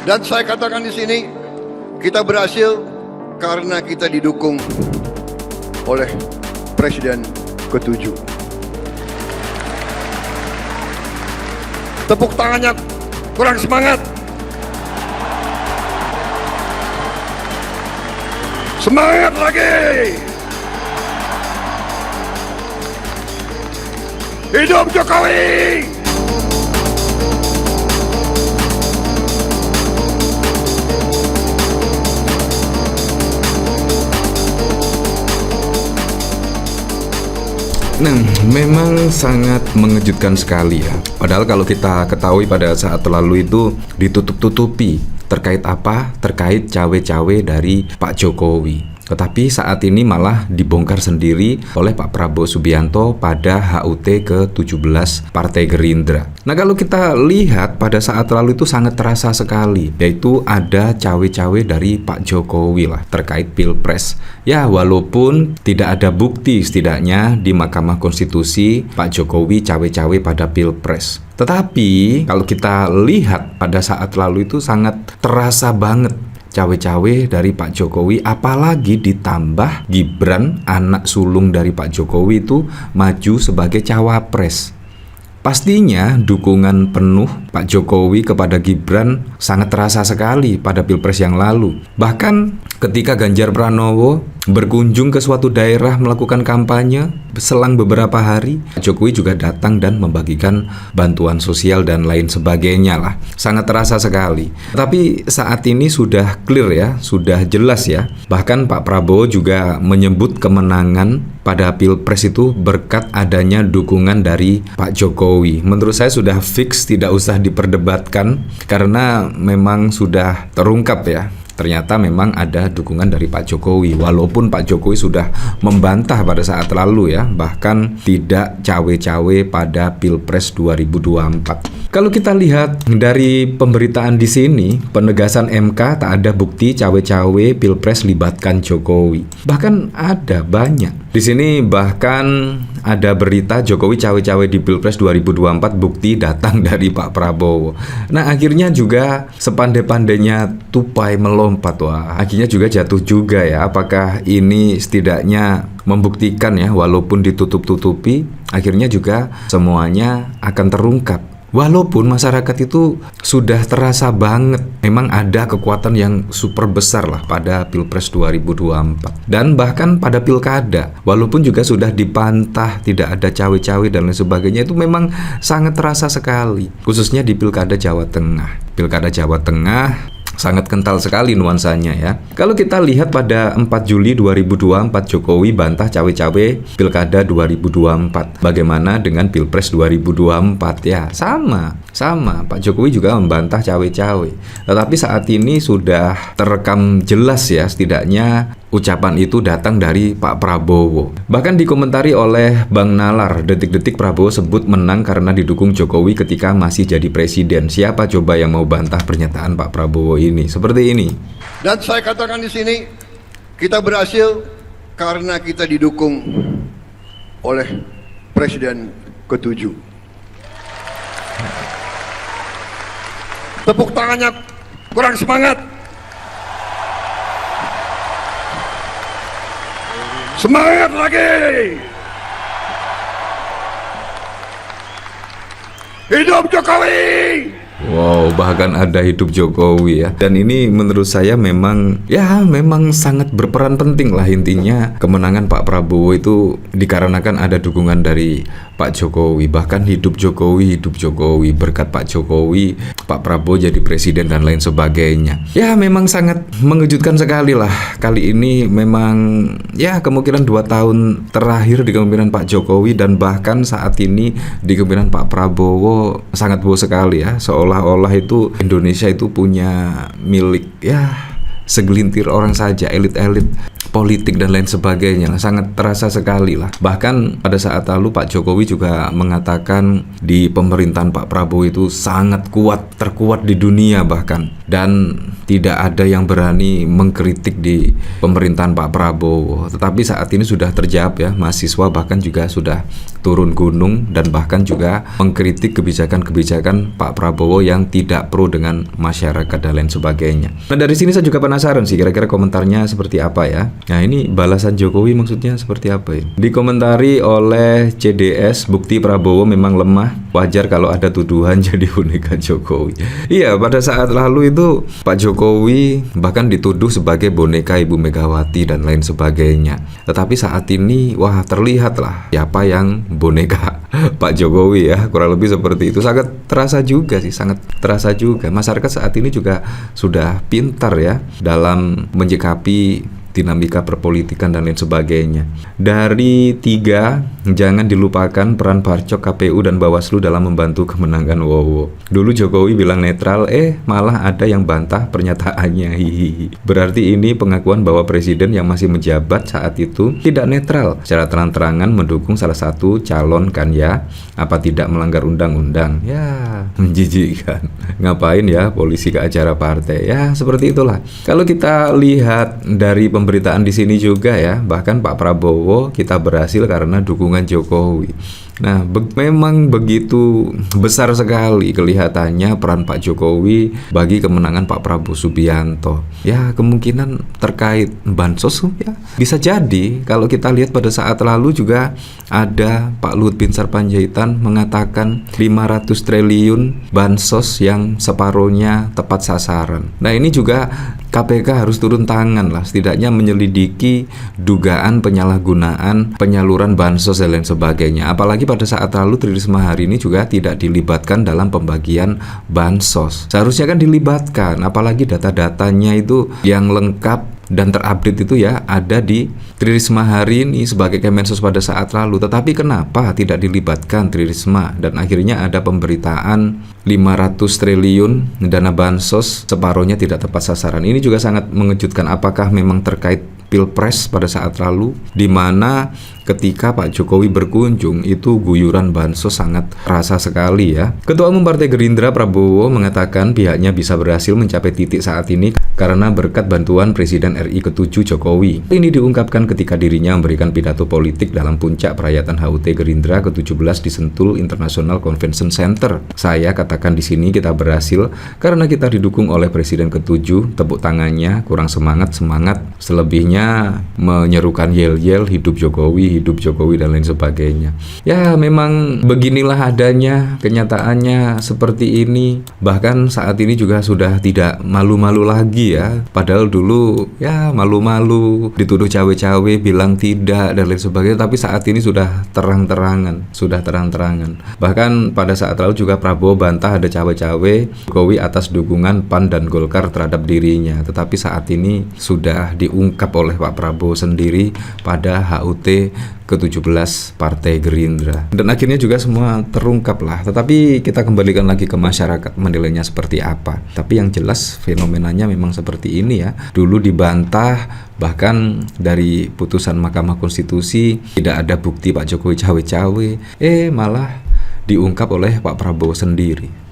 Dan saya katakan di sini, kita berhasil karena kita didukung oleh Presiden ke-7. Tepuk tangannya kurang semangat. Semangat lagi. Hidup Jokowi. Nah, memang sangat mengejutkan sekali ya. Padahal kalau kita ketahui pada saat lalu itu ditutup-tutupi. Terkait apa? Terkait cawe-cawe dari Pak Jokowi. Tetapi saat ini malah dibongkar sendiri oleh Pak Prabowo Subianto pada HUT ke-17 Partai Gerindra. Nah, kalau kita lihat pada saat lalu itu sangat terasa sekali, yaitu ada cawe-cawe dari Pak Jokowi lah terkait Pilpres. Ya, walaupun tidak ada bukti setidaknya di Mahkamah Konstitusi Pak Jokowi cawe-cawe pada Pilpres. Tetapi kalau kita lihat pada saat lalu itu sangat terasa banget cawe-cawe dari Pak Jokowi, apalagi ditambah Gibran, anak sulung dari Pak Jokowi itu maju sebagai cawapres. Pastinya dukungan penuh Pak Jokowi kepada Gibran sangat terasa sekali pada Pilpres yang lalu. Bahkan ketika Ganjar Pranowo berkunjung ke suatu daerah melakukan kampanye, selang beberapa hari Pak Jokowi juga datang dan membagikan bantuan sosial dan lain sebagainya lah. Sangat terasa sekali. Tapi saat ini sudah clear ya, sudah jelas ya. Bahkan Pak Prabowo juga menyebut kemenangan pada Pilpres itu berkat adanya dukungan dari Pak Jokowi. Menurut saya sudah fix, tidak usah diperdebatkan karena memang sudah terungkap ya. Ternyata memang ada dukungan dari Pak Jokowi, walaupun Pak Jokowi sudah membantah pada saat lalu ya, bahkan tidak cawe-cawe pada Pilpres 2024. Kalau kita lihat dari pemberitaan di sini, penegasan MK tak ada bukti cawe-cawe Pilpres libatkan Jokowi. Bahkan ada banyak. Di sini bahkan ada berita Jokowi cawe-cawe di Pilpres 2024, bukti datang dari Pak Prabowo. Nah, akhirnya juga sepandai-pandainya tupai melompat, wah, akhirnya juga jatuh juga ya. Apakah ini setidaknya membuktikan ya, walaupun ditutup-tutupi, akhirnya juga semuanya akan terungkap. Walaupun masyarakat itu sudah terasa banget, memang ada kekuatan yang super besar lah pada Pilpres 2024. Dan bahkan pada Pilkada, walaupun juga sudah dipantah, tidak ada cawe-cawe dan lain sebagainya, itu memang sangat terasa sekali. Khususnya di Pilkada Jawa Tengah. Pilkada Jawa Tengah sangat kental sekali nuansanya ya. Kalau kita lihat pada 4 Juli 2024, Jokowi bantah cawe-cawe Pilkada 2024. Bagaimana dengan Pilpres 2024 ya? Sama. Pak Jokowi juga membantah cawe-cawe. Tetapi saat ini sudah terekam jelas ya, setidaknya ucapan itu datang dari Pak Prabowo. Bahkan dikomentari oleh Bang Nalar, detik-detik Prabowo sebut menang karena didukung Jokowi ketika masih jadi presiden. Siapa coba yang mau bantah pernyataan Pak Prabowo ini? Seperti ini. Dan saya katakan di sini, kita berhasil karena kita didukung oleh Presiden ke-7. Tepuk tangannya kurang semangat. Semangat lagi. Hidup Jokowi. Wow, bahkan ada hidup Jokowi ya. Dan ini menurut saya memang sangat berperan penting lah. Intinya kemenangan Pak Prabowo itu dikarenakan ada dukungan dari Pak Jokowi. Bahkan hidup Jokowi, berkat Pak Jokowi, Pak Prabowo jadi presiden dan lain sebagainya. Ya, memang sangat mengejutkan sekali lah. Kali ini memang ya kemungkinan 2 tahun terakhir di kepemimpinan Pak Jokowi, dan bahkan saat ini di kepemimpinan Pak Prabowo sangat buruk sekali ya. Seolah-olah itu Indonesia itu punya milik ya segelintir orang saja, elit-elit politik dan lain sebagainya. Sangat terasa sekali lah. Bahkan pada saat lalu Pak Jokowi juga mengatakan di pemerintahan Pak Prabowo itu sangat kuat, terkuat di dunia bahkan. Dan tidak ada yang berani mengkritik di pemerintahan Pak Prabowo. Tetapi saat ini sudah terjawab ya, mahasiswa bahkan juga sudah turun gunung dan bahkan juga mengkritik kebijakan-kebijakan Pak Prabowo yang tidak pro dengan masyarakat dan lain sebagainya. Nah, dari sini saya juga penasaran sih kira-kira komentarnya seperti apa ya. Nah, ini balasan Jokowi maksudnya seperti apa ya? Dikomentari oleh CDS, bukti Prabowo memang lemah, wajar kalau ada tuduhan jadi boneka Jokowi. Iya, pada saat lalu itu Pak Jokowi bahkan dituduh sebagai boneka Ibu Megawati dan lain sebagainya. Tetapi saat ini wah terlihat lah siapa yang boneka Pak Jokowi ya, kurang lebih seperti itu. Sangat terasa juga sih, sangat terasa juga. Masyarakat saat ini juga sudah pintar ya dalam menyikapi dinamika perpolitikan dan lain sebagainya. Dari 3, jangan dilupakan peran Barcok, KPU dan Bawaslu dalam membantu kemenangan Wowo. Dulu Jokowi bilang netral, malah ada yang bantah pernyataannya. Hihihi. Berarti ini pengakuan bahwa presiden yang masih menjabat saat itu tidak netral, secara terang-terangan mendukung salah satu calon kan ya. Apa tidak melanggar undang-undang? Ya, menjijikkan. Ngapain ya polisi ke acara partai? Ya, seperti itulah. Kalau kita lihat dari pemberitaan di sini juga ya, bahkan Pak Prabowo kita berhasil karena dukungan Jokowi. Nah, memang begitu besar sekali kelihatannya peran Pak Jokowi bagi kemenangan Pak Prabowo Subianto. Ya, kemungkinan terkait bansos ya bisa jadi. Kalau kita lihat pada saat lalu juga ada Pak Luhut Binsar Panjaitan mengatakan 500 triliun bansos yang separuhnya tepat sasaran. Nah, ini juga KPK harus turun tangan lah, setidaknya menyelidiki dugaan penyalahgunaan penyaluran bansos dan lain sebagainya. Apalagi pada saat lalu Tri Risma hari ini juga tidak dilibatkan dalam pembagian bansos. Seharusnya kan dilibatkan, apalagi data-datanya itu yang lengkap dan terupdate itu ya ada di Tri Risma hari ini sebagai Kemensos pada saat lalu. Tetapi kenapa tidak dilibatkan Tri Risma dan akhirnya ada pemberitaan 500 triliun dana bansos separuhnya tidak tepat sasaran. Ini juga sangat mengejutkan. Apakah memang terkait Pilpres pada saat lalu, di mana ketika Pak Jokowi berkunjung itu guyuran bansos sangat terasa sekali ya. Ketua Umum Partai Gerindra Prabowo mengatakan pihaknya bisa berhasil mencapai titik saat ini karena berkat bantuan Presiden RI ke-7 Jokowi. Ini diungkapkan ketika dirinya memberikan pidato politik dalam puncak perayaan HUT Gerindra ke-17 di Sentul International Convention Center. Saya katakan di sini kita berhasil karena kita didukung oleh Presiden ke-7, tepuk tangannya kurang semangat, selebihnya menyerukan yel-yel hidup Jokowi dan lain sebagainya. Ya, memang beginilah adanya, kenyataannya seperti ini. Bahkan saat ini juga sudah tidak malu-malu lagi ya. Padahal dulu ya malu-malu, dituduh cawe-cawe, bilang tidak dan lain sebagainya. Tapi saat ini sudah terang-terangan. Bahkan pada saat lalu juga Prabowo bantah ada cawe-cawe Jokowi atas dukungan PAN dan Golkar terhadap dirinya. Tetapi saat ini sudah diungkap oleh Pak Prabowo sendiri pada HUT ke-17 Partai Gerindra. Dan akhirnya juga semua terungkap lah. Tetapi kita kembalikan lagi ke masyarakat menilainya seperti apa. Tapi yang jelas fenomenanya memang seperti ini ya. Dulu dibantah, bahkan dari putusan Mahkamah Konstitusi tidak ada bukti Pak Jokowi cawe-cawe. Malah diungkap oleh Pak Prabowo sendiri.